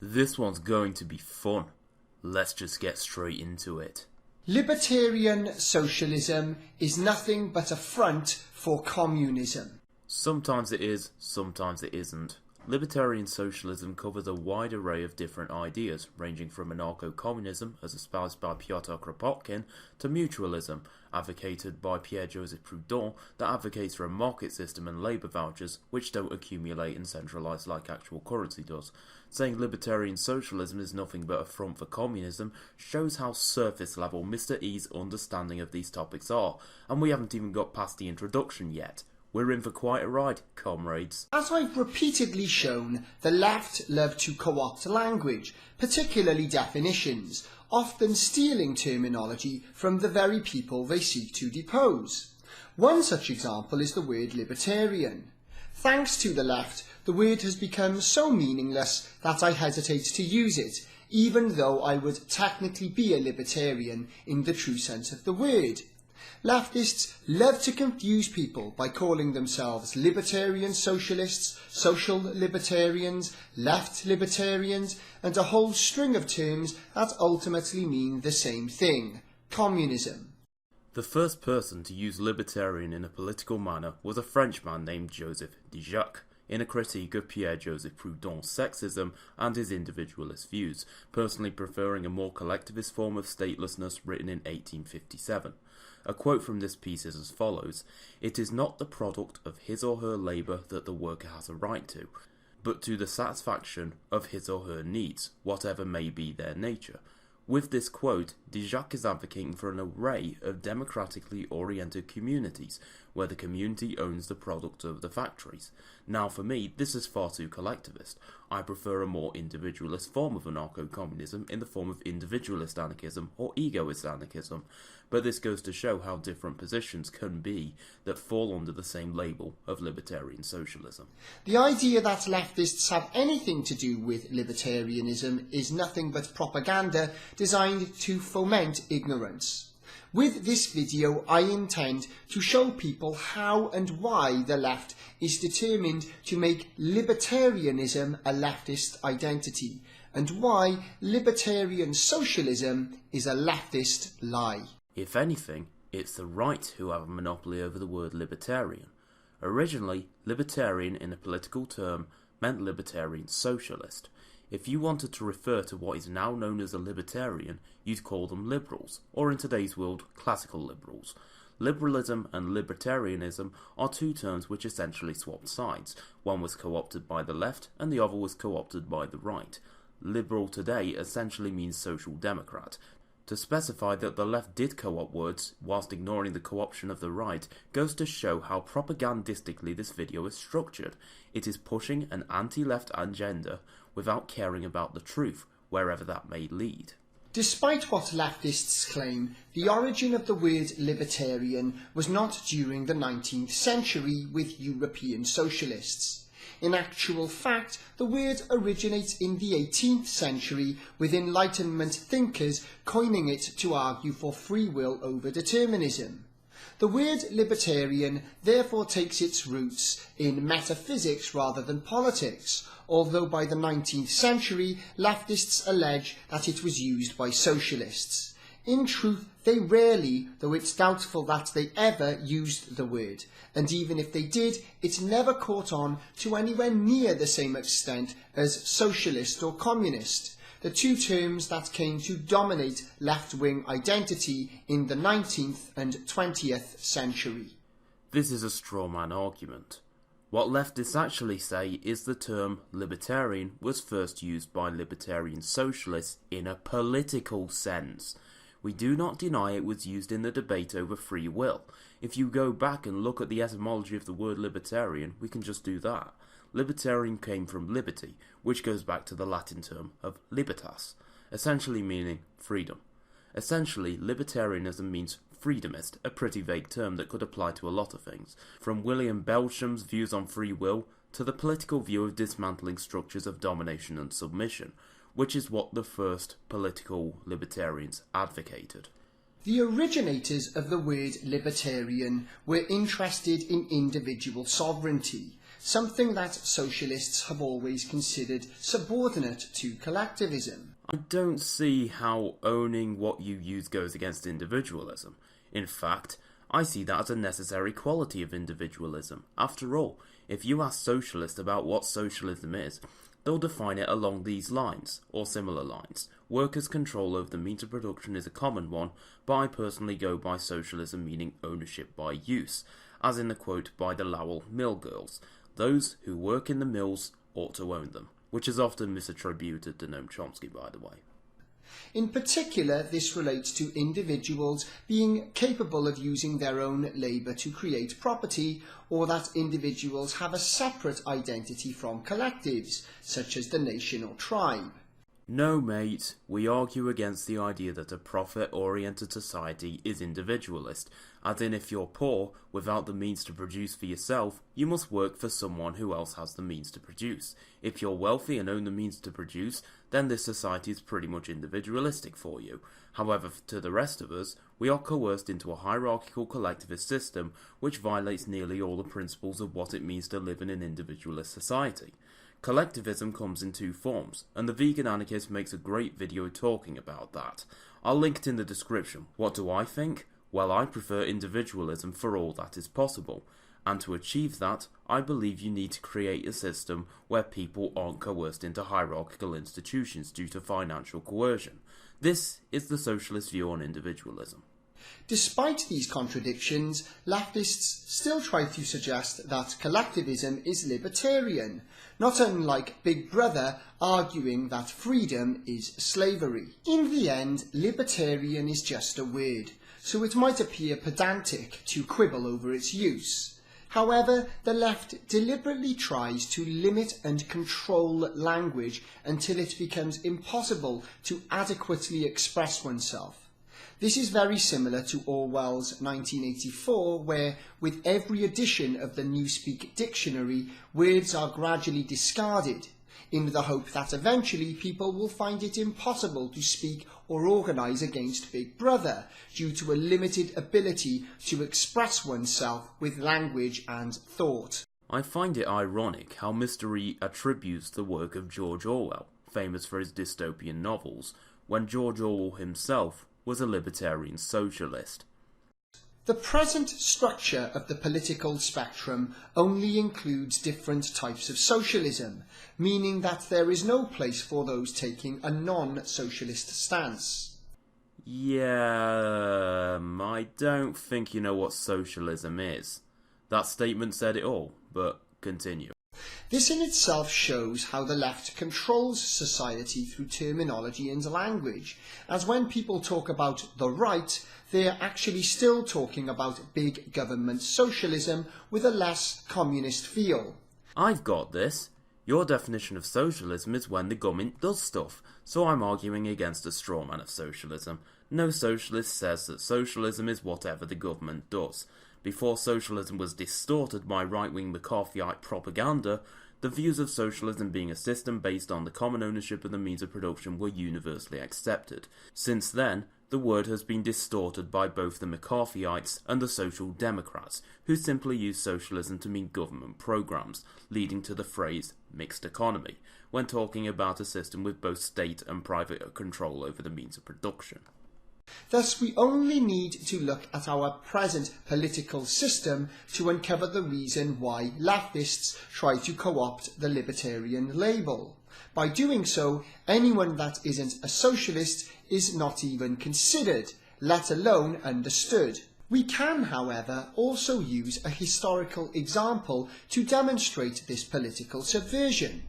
This one's going to be fun. Let's just get straight into it. Libertarian socialism is nothing but a front for communism. Sometimes it is, sometimes it isn't. Libertarian socialism covers a wide array of different ideas, ranging from anarcho-communism, as espoused by Pyotr Kropotkin, to mutualism, advocated by Pierre-Joseph Proudhon, that advocates for a market system and labour vouchers, which don't accumulate and centralise like actual currency does. Saying libertarian socialism is nothing but a front for communism shows how surface level Mr. E's understanding of these topics are, and we haven't even got past the introduction yet. We're in for quite a ride, comrades. As I've repeatedly shown, the left love to co-opt language, particularly definitions, often stealing terminology from the very people they seek to depose. One such example is the word libertarian. Thanks to the left, the word has become so meaningless that I hesitate to use it, even though I would technically be a libertarian in the true sense of the word. Leftists love to confuse people by calling themselves libertarian socialists, social libertarians, left libertarians, and a whole string of terms that ultimately mean the same thing: communism. The first person to use libertarian in a political manner was a Frenchman named Joseph Dijak, in a critique of Pierre-Joseph Proudhon's sexism and his individualist views, personally preferring a more collectivist form of statelessness, written in 1857. A quote from this piece is as follows: "It is not the product of his or her labour that the worker has a right to, but to the satisfaction of his or her needs, whatever may be their nature." With this quote, Dijak is advocating for an array of democratically oriented communities, where the community owns the product of the factories. Now for me, this is far too collectivist. I prefer a more individualist form of anarcho-communism in the form of individualist anarchism or egoist anarchism, but this goes to show how different positions can be that fall under the same label of libertarian socialism. The idea that leftists have anything to do with libertarianism is nothing but propaganda designed to foment ignorance. With this video, I intend to show people how and why the left is determined to make libertarianism a leftist identity, and why libertarian socialism is a leftist lie. If anything, it's the right who have a monopoly over the word libertarian. Originally, libertarian in a political term meant libertarian socialist. If you wanted to refer to what is now known as a libertarian, you'd call them liberals, or in today's world, classical liberals. Liberalism and libertarianism are two terms which essentially swapped sides. One was co-opted by the left, and the other was co-opted by the right. Liberal today essentially means social democrat. To specify that the left did co-opt words, whilst ignoring the co-option of the right, goes to show how propagandistically this video is structured. It is pushing an anti-left agenda without caring about the truth, wherever that may lead. Despite what leftists claim, the origin of the word libertarian was not during the 19th century with European socialists. In actual fact, the word originates in the 18th century, with Enlightenment thinkers coining it to argue for free will over determinism. The word libertarian therefore takes its roots in metaphysics rather than politics, although by the 19th century leftists allege that it was used by socialists. In truth, they rarely, though it's doubtful that they ever, used the word, and even if they did, it never caught on to anywhere near the same extent as socialist or communist, the two terms that came to dominate left-wing identity in the 19th and 20th century. This is a straw man argument. What leftists actually say is the term libertarian was first used by libertarian socialists in a political sense. We do not deny it was used in the debate over free will. If you go back and look at the etymology of the word libertarian, we can just do that. Libertarian came from liberty, which goes back to the Latin term of libertas, essentially meaning freedom. Essentially, libertarianism means freedomist, a pretty vague term that could apply to a lot of things, from William Belcham's views on free will to the political view of dismantling structures of domination and submission, which is what the first political libertarians advocated. The originators of the word libertarian were interested in individual sovereignty, something that socialists have always considered subordinate to collectivism. I don't see how owning what you use goes against individualism. In fact, I see that as a necessary quality of individualism. After all, if you ask socialists about what socialism is, they'll define it along these lines, or similar lines. Workers' control over the means of production is a common one, but I personally go by socialism meaning ownership by use, as in the quote by the Lowell Mill Girls, "Those who work in the mills ought to own them," which is often misattributed to Noam Chomsky, by the way. In particular, this relates to individuals being capable of using their own labour to create property, or that individuals have a separate identity from collectives, such as the nation or tribe. No, mate, we argue against the idea that a profit-oriented society is individualist, as in if you're poor, without the means to produce for yourself, you must work for someone who else has the means to produce. If you're wealthy and own the means to produce, then this society is pretty much individualistic for you. However, to the rest of us, we are coerced into a hierarchical collectivist system which violates nearly all the principles of what it means to live in an individualist society. Collectivism comes in two forms, and the vegan anarchist makes a great video talking about that. I'll link it in the description. What do I think? Well, I prefer individualism for all that is possible, and to achieve that, I believe you need to create a system where people aren't coerced into hierarchical institutions due to financial coercion. This is the socialist view on individualism. Despite these contradictions, leftists still try to suggest that collectivism is libertarian, not unlike Big Brother arguing that freedom is slavery. In the end, libertarian is just a word, so it might appear pedantic to quibble over its use. However, the left deliberately tries to limit and control language until it becomes impossible to adequately express oneself. This is very similar to Orwell's 1984, where with every edition of the Newspeak dictionary, words are gradually discarded, in the hope that eventually people will find it impossible to speak or organise against Big Brother, due to a limited ability to express oneself with language and thought. I find it ironic how MrE attributes the work of George Orwell, famous for his dystopian novels, when George Orwell himself was a libertarian socialist. The present structure of the political spectrum only includes different types of socialism, meaning that there is no place for those taking a non-socialist stance. Yeah, I don't think you know what socialism is. That statement said it all, but continue. This in itself shows how the left controls society through terminology and language, as when people talk about the right, they are actually still talking about big government socialism with a less communist feel. I've got this. Your definition of socialism is when the government does stuff, so I'm arguing against a straw man of socialism. No socialist says that socialism is whatever the government does. Before socialism was distorted by right-wing McCarthyite propaganda, the views of socialism being a system based on the common ownership of the means of production were universally accepted. Since then, the word has been distorted by both the McCarthyites and the Social Democrats, who simply use socialism to mean government programs, leading to the phrase mixed economy, when talking about a system with both state and private control over the means of production. Thus, we only need to look at our present political system to uncover the reason why leftists try to co-opt the libertarian label. By doing so, anyone that isn't a socialist is not even considered, let alone understood. We can, however, also use a historical example to demonstrate this political subversion.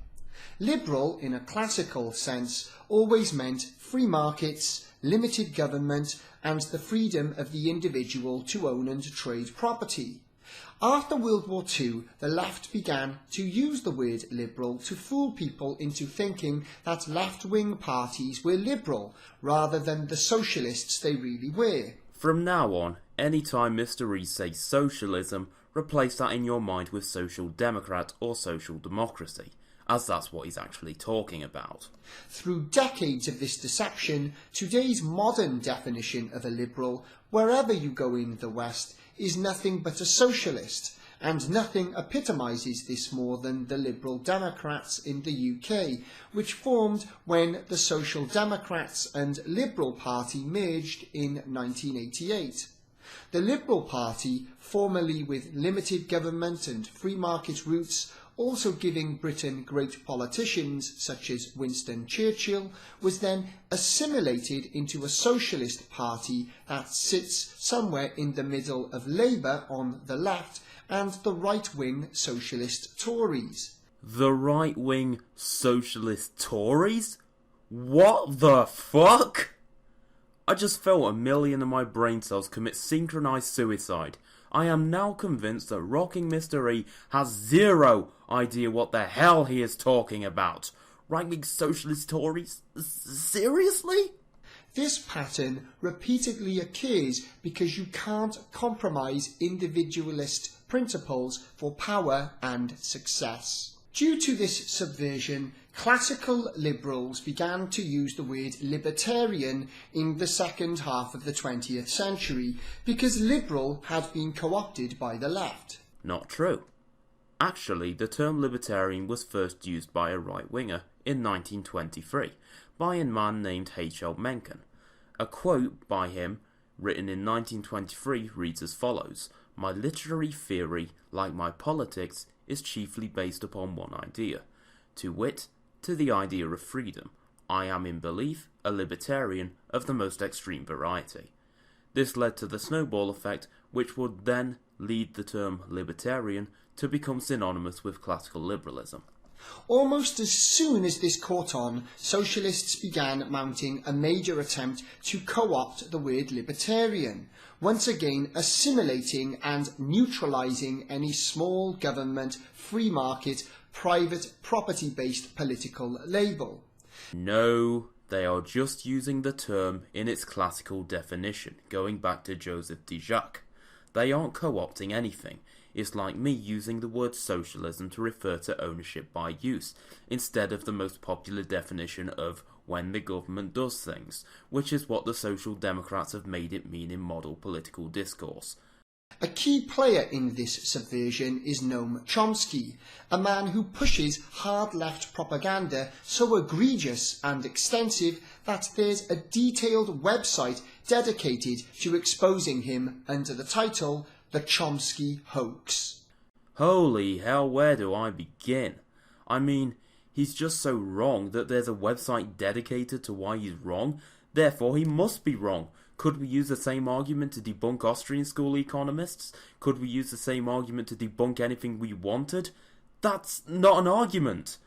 Liberal, in a classical sense, always meant free markets, limited government, and the freedom of the individual to own and trade property. After World War II, the left began to use the word liberal to fool people into thinking that left-wing parties were liberal, rather than the socialists they really were. From now on, any time MrE says socialism, replace that in your mind with social democrat or social democracy, as that's what he's actually talking about. Through decades of this deception, today's modern definition of a liberal, wherever you go in the West, is nothing but a socialist, and nothing epitomises this more than the Liberal Democrats in the UK, which formed when the Social Democrats and Liberal Party merged in 1988. The Liberal Party, formerly with limited government and free market roots, also giving Britain great politicians such as Winston Churchill, was then assimilated into a socialist party that sits somewhere in the middle of Labour on the left and the right-wing socialist Tories. The right-wing socialist Tories? What the fuck? I just felt a million of my brain cells commit synchronized suicide. I am now convinced that rocking MrE has zero idea what the hell he is talking about. Right-wing socialist Tories? Seriously? This pattern repeatedly occurs because you can't compromise individualist principles for power and success. Due to this subversion, classical liberals began to use the word libertarian in the second half of the 20th century because liberal had been co-opted by the left. Not true. Actually, the term libertarian was first used by a right-winger in 1923 by a man named H.L. Mencken. A quote by him, written in 1923, reads as follows: "My literary theory, like my politics, is chiefly based upon one idea, to wit, to the idea of freedom. I am in belief a libertarian of the most extreme variety." This led to the snowball effect, which would then lead the term libertarian to become synonymous with classical liberalism. Almost as soon as this caught on, socialists began mounting a major attempt to co-opt the word libertarian, once again assimilating and neutralising any small government, free market, private property-based political label. No, they are just using the term in its classical definition, going back to Joseph de Jacques. They aren't co-opting anything. It's like me using the word socialism to refer to ownership by use, instead of the most popular definition of when the government does things, which is what the Social Democrats have made it mean in model political discourse. A key player in this subversion is Noam Chomsky, a man who pushes hard left propaganda so egregious and extensive that there's a detailed website dedicated to exposing him under the title The Chomsky Hoax. Holy hell, where do I begin? I mean, he's just so wrong that there's a website dedicated to why he's wrong, therefore he must be wrong. Could we use the same argument to debunk Austrian school economists? Could we use the same argument to debunk anything we wanted? That's not an argument.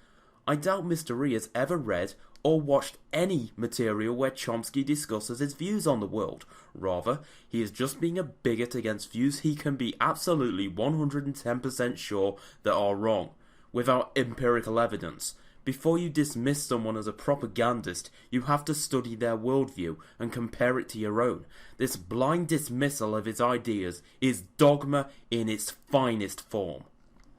I doubt MrE has ever read or watched any material where Chomsky discusses his views on the world. Rather, he is just being a bigot against views he can be absolutely 110% sure that are wrong, without empirical evidence. Before you dismiss someone as a propagandist, you have to study their worldview and compare it to your own. This blind dismissal of his ideas is dogma in its finest form.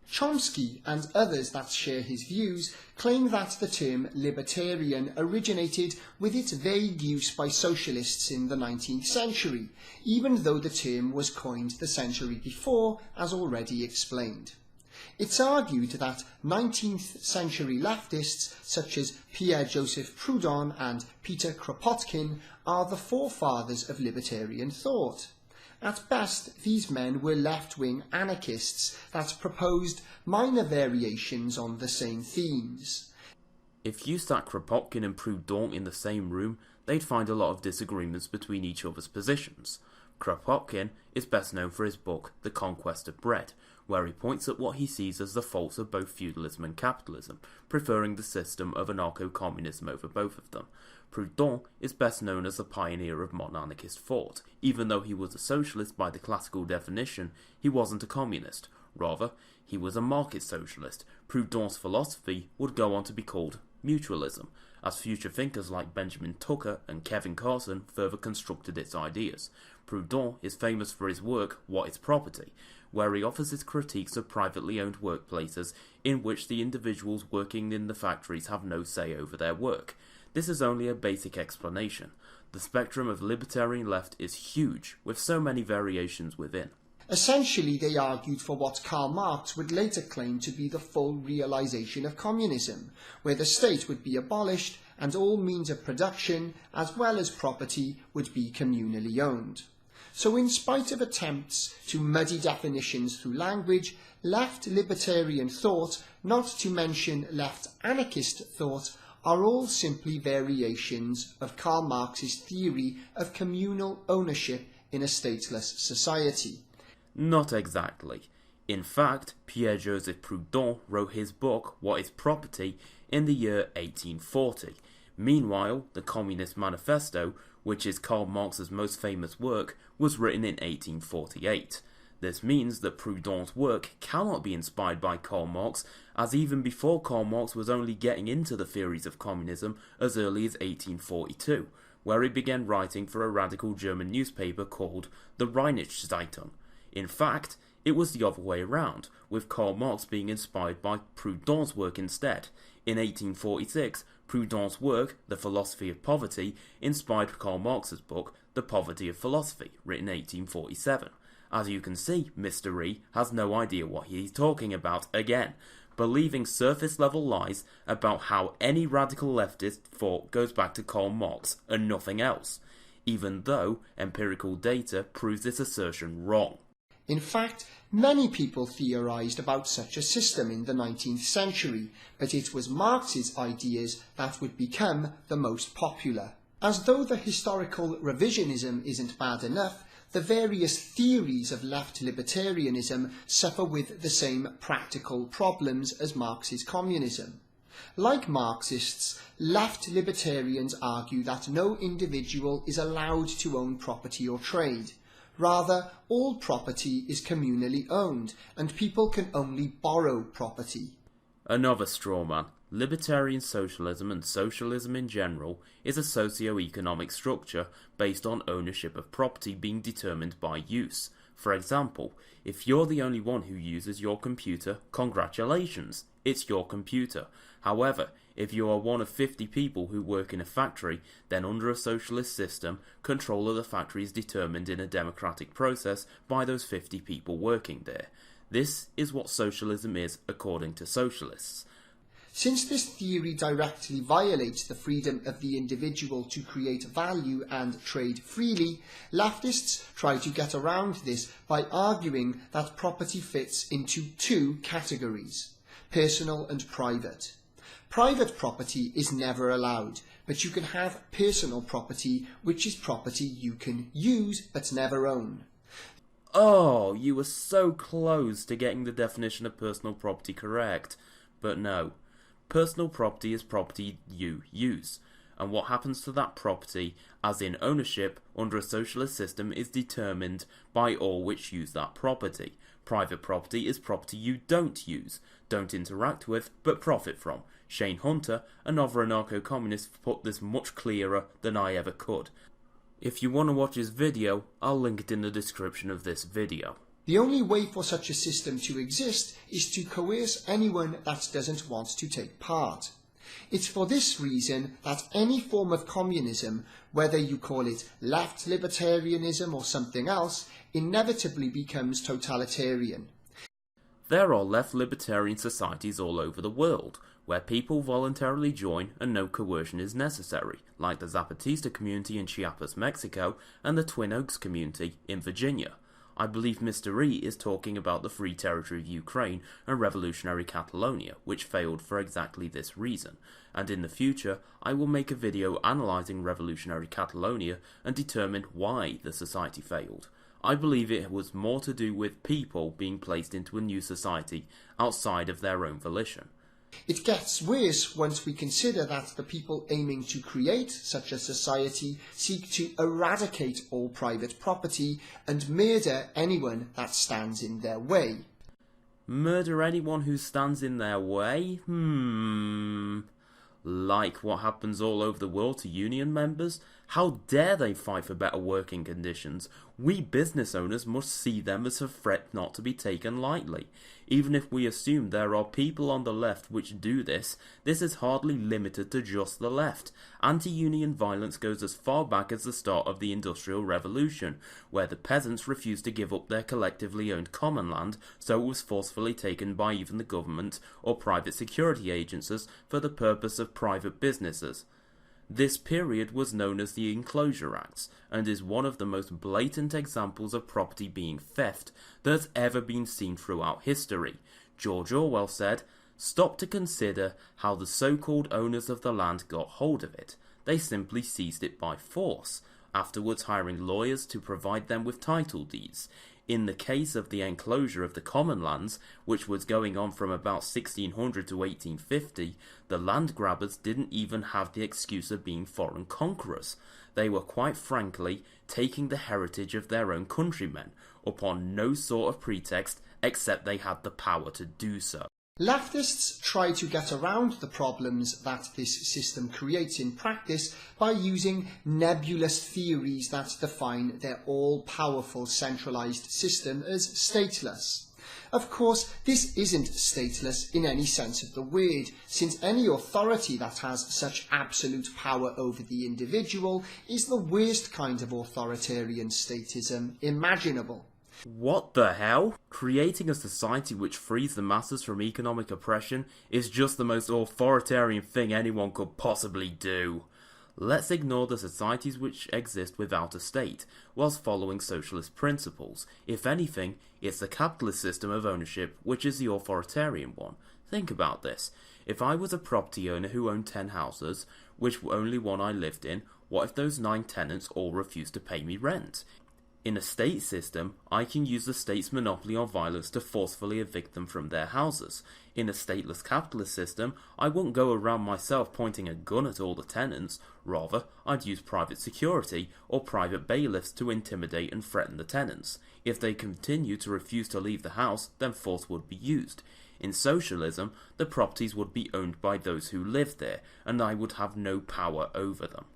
Chomsky and others that share his views claim that the term libertarian originated with its vague use by socialists in the 19th century, even though the term was coined the century before, as already explained. It's argued that 19th century leftists such as Pierre-Joseph Proudhon and Peter Kropotkin are the forefathers of libertarian thought. At best, these men were left-wing anarchists that proposed minor variations on the same themes. If you sat Kropotkin and Proudhon in the same room, they'd find a lot of disagreements between each other's positions. Kropotkin is best known for his book The Conquest of Bread, where he points at what he sees as the faults of both feudalism and capitalism, preferring the system of anarcho-communism over both of them. Proudhon is best known as the pioneer of modern anarchist thought. Even though he was a socialist by the classical definition, he wasn't a communist. Rather, he was a market socialist. Proudhon's philosophy would go on to be called mutualism, as future thinkers like Benjamin Tucker and Kevin Carson further constructed its ideas. Proudhon is famous for his work What is Property, where he offers his critiques of privately owned workplaces in which the individuals working in the factories have no say over their work. This is only a basic explanation. The spectrum of libertarian left is huge, with so many variations within. Essentially, they argued for what Karl Marx would later claim to be the full realization of communism, where the state would be abolished and all means of production, as well as property, would be communally owned. So in spite of attempts to muddy definitions through language, left libertarian thought, not to mention left anarchist thought, are all simply variations of Karl Marx's theory of communal ownership in a stateless society. Not exactly. In fact, Pierre-Joseph Proudhon wrote his book, What is Property, in the year 1840. Meanwhile, the Communist Manifesto, which is Karl Marx's most famous work, was written in 1848. This means that Proudhon's work cannot be inspired by Karl Marx, as even before Karl Marx was only getting into the theories of communism as early as 1842, where he began writing for a radical German newspaper called the Rheinische Zeitung. In fact, it was the other way around, with Karl Marx being inspired by Proudhon's work instead. In 1846, Proudhon's work, The Philosophy of Poverty, inspired Karl Marx's book, The Poverty of Philosophy, written in 1847. As you can see, MrE has no idea what he's talking about again, believing surface-level lies about how any radical leftist thought goes back to Karl Marx and nothing else, even though empirical data proves this assertion wrong. In fact, many people theorized about such a system in the 19th century, but it was Marx's ideas that would become the most popular. As though the historical revisionism isn't bad enough, the various theories of left libertarianism suffer with the same practical problems as Marx's communism. Like Marxists, left libertarians argue that no individual is allowed to own property or trade. Rather, all property is communally owned, and people can only borrow property. Another straw man. Libertarian socialism and socialism in general is a socio-economic structure based on ownership of property being determined by use. For example, if you're the only one who uses your computer, congratulations, it's your computer. However, if you are one of 50 people who work in a factory, then under a socialist system, control of the factory is determined in a democratic process by those 50 people working there. This is what socialism is according to socialists. Since this theory directly violates the freedom of the individual to create value and trade freely, leftists try to get around this by arguing that property fits into two categories: personal and private. Private property is never allowed, but you can have personal property, which is property you can use but never own. Oh, you were so close to getting the definition of personal property correct. But no. Personal property is property you use, and what happens to that property, as in ownership, under a socialist system is determined by all which use that property. Private property is property you don't use, don't interact with, but profit from. Shane Hunter, another anarcho-communist, put this much clearer than I ever could. If you want to watch his video, I'll link it in the description of this video. The only way for such a system to exist is to coerce anyone that doesn't want to take part. It's for this reason that any form of communism, whether you call it left libertarianism or something else, inevitably becomes totalitarian. There are left libertarian societies all over the world, where people voluntarily join and no coercion is necessary, like the Zapatista community in Chiapas, Mexico, and the Twin Oaks community in Virginia. I believe MrE is talking about the Free Territory of Ukraine and Revolutionary Catalonia, which failed for exactly this reason, and in the future I will make a video analysing Revolutionary Catalonia and determine why the society failed. I believe it was more to do with people being placed into a new society outside of their own volition. It gets worse once we consider that the people aiming to create such a society seek to eradicate all private property and murder anyone that stands in their way. Murder anyone who stands in their way? Like what happens all over the world to union members? How dare they fight for better working conditions We business owners must see them as a threat not to be taken lightly. Even if we assume there are people on the left which do this, this is hardly limited to just the left. Anti-union violence goes as far back as the start of the Industrial Revolution, where the peasants refused to give up their collectively owned common land, so it was forcefully taken by even the government or private security agencies for the purpose of private businesses. This period was known as the Enclosure Acts, and is one of the most blatant examples of property being theft that's ever been seen throughout history. George Orwell said, "Stop to consider how the so-called owners of the land got hold of it. They simply seized it by force, afterwards hiring lawyers to provide them with title deeds. In the case of the enclosure of the common lands, which was going on from about 1600 to 1850, the land grabbers didn't even have the excuse of being foreign conquerors. They were quite frankly taking the heritage of their own countrymen, upon no sort of pretext except they had the power to do so." Leftists try to get around the problems that this system creates in practice by using nebulous theories that define their all-powerful centralised system as stateless. Of course, this isn't stateless in any sense of the word, since any authority that has such absolute power over the individual is the worst kind of authoritarian statism imaginable. What the hell? Creating a society which frees the masses from economic oppression is just the most authoritarian thing anyone could possibly do. Let's ignore the societies which exist without a state, whilst following socialist principles. If anything, it's the capitalist system of ownership which is the authoritarian one. Think about this. If I was a property owner who owned 10 houses, which only one I lived in, what if those 9 tenants all refused to pay me rent? In a state system, I can use the state's monopoly on violence to forcefully evict them from their houses. In a stateless capitalist system, I wouldn't go around myself pointing a gun at all the tenants. Rather, I'd use private security or private bailiffs to intimidate and threaten the tenants. If they continue to refuse to leave the house, then force would be used. In socialism, the properties would be owned by those who live there, and I would have no power over them.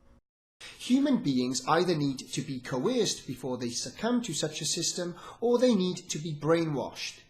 Human beings either need to be coerced before they succumb to such a system, or they need to be brainwashed.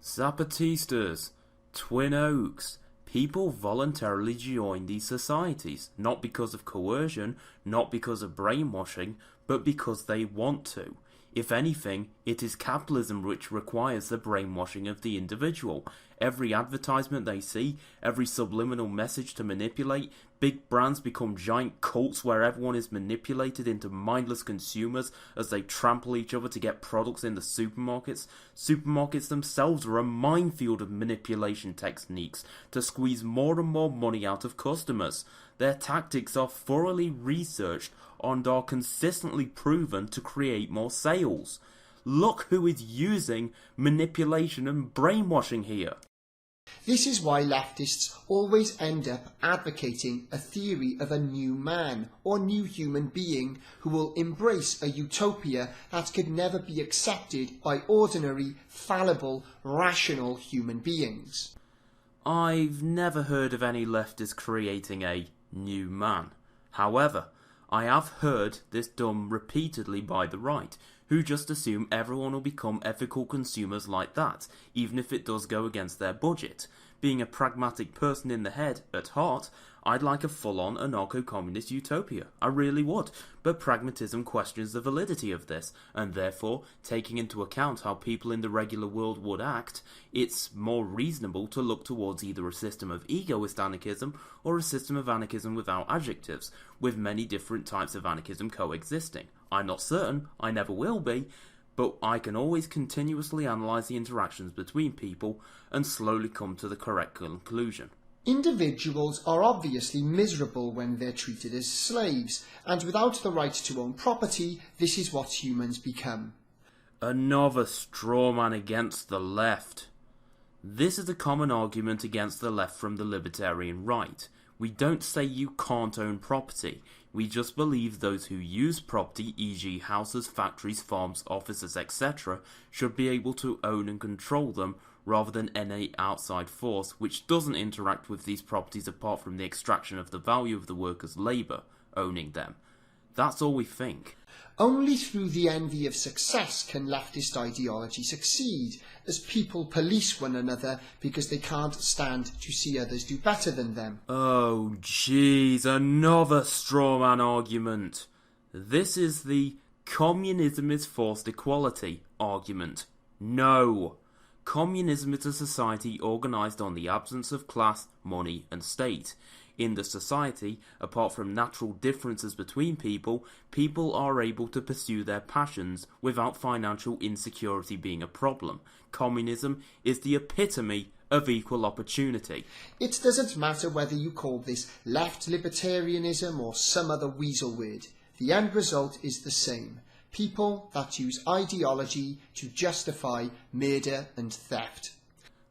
Zapatistas, Twin Oaks, people voluntarily join these societies, not because of coercion, not because of brainwashing, but because they want to. If anything, it is capitalism which requires the brainwashing of the individual. Every advertisement they see, every subliminal message to manipulate, big brands become giant cults where everyone is manipulated into mindless consumers as they trample each other to get products in the supermarkets. Supermarkets themselves are a minefield of manipulation techniques to squeeze more and more money out of customers. Their tactics are thoroughly researched and are consistently proven to create more sales. Look who is using manipulation and brainwashing here. This is why leftists always end up advocating a theory of a new man or new human being who will embrace a utopia that could never be accepted by ordinary, fallible, rational human beings. I've never heard of any leftists creating a new man. However, I have heard this done repeatedly by the right, who just assume everyone will become ethical consumers like that, even if it does go against their budget. Being a pragmatic person in the head, at heart, I'd like a full-on anarcho-communist utopia. I really would. But pragmatism questions the validity of this, and therefore, taking into account how people in the regular world would act, it's more reasonable to look towards either a system of egoist anarchism or a system of anarchism without adjectives, with many different types of anarchism coexisting. I'm not certain, I never will be, but I can always continuously analyse the interactions between people and slowly come to the correct conclusion. Individuals are obviously miserable when they're treated as slaves, and without the right to own property, this is what humans become. Another straw man against the left. This is a common argument against the left from the libertarian right. We don't say you can't own property. We just believe those who use property, e.g. houses, factories, farms, offices, etc., should be able to own and control them rather than any outside force which doesn't interact with these properties apart from the extraction of the value of the workers' labour owning them. That's all we think. Only through the envy of success can leftist ideology succeed, as people police one another because they can't stand to see others do better than them. Oh, jeez, another straw man argument. This is the communism is forced equality argument. No. Communism is a society organised on the absence of class, money and state. In the society, apart from natural differences between people, people are able to pursue their passions without financial insecurity being a problem. Communism is the epitome of equal opportunity. It doesn't matter whether you call this left libertarianism or some other weasel word. The end result is the same. People that use ideology to justify murder and theft.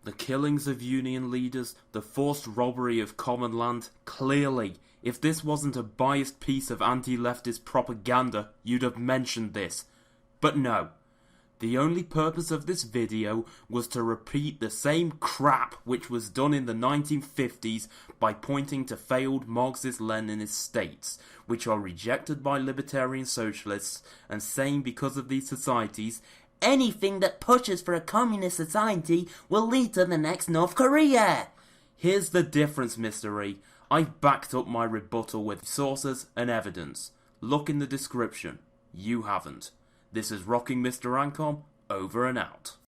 The killings of union leaders, the forced robbery of common land, clearly, if this wasn't a biased piece of anti-leftist propaganda, you'd have mentioned this. But no. The only purpose of this video was to repeat the same crap which was done in the 1950s by pointing to failed Marxist-Leninist states, which are rejected by libertarian socialists, and saying because of these societies, anything that pushes for a communist society will lead to the next North Korea. Here's the difference, MrE. I've backed up my rebuttal with sources and evidence. Look in the description. You haven't. This is Rocking Mr. Ancom, over and out.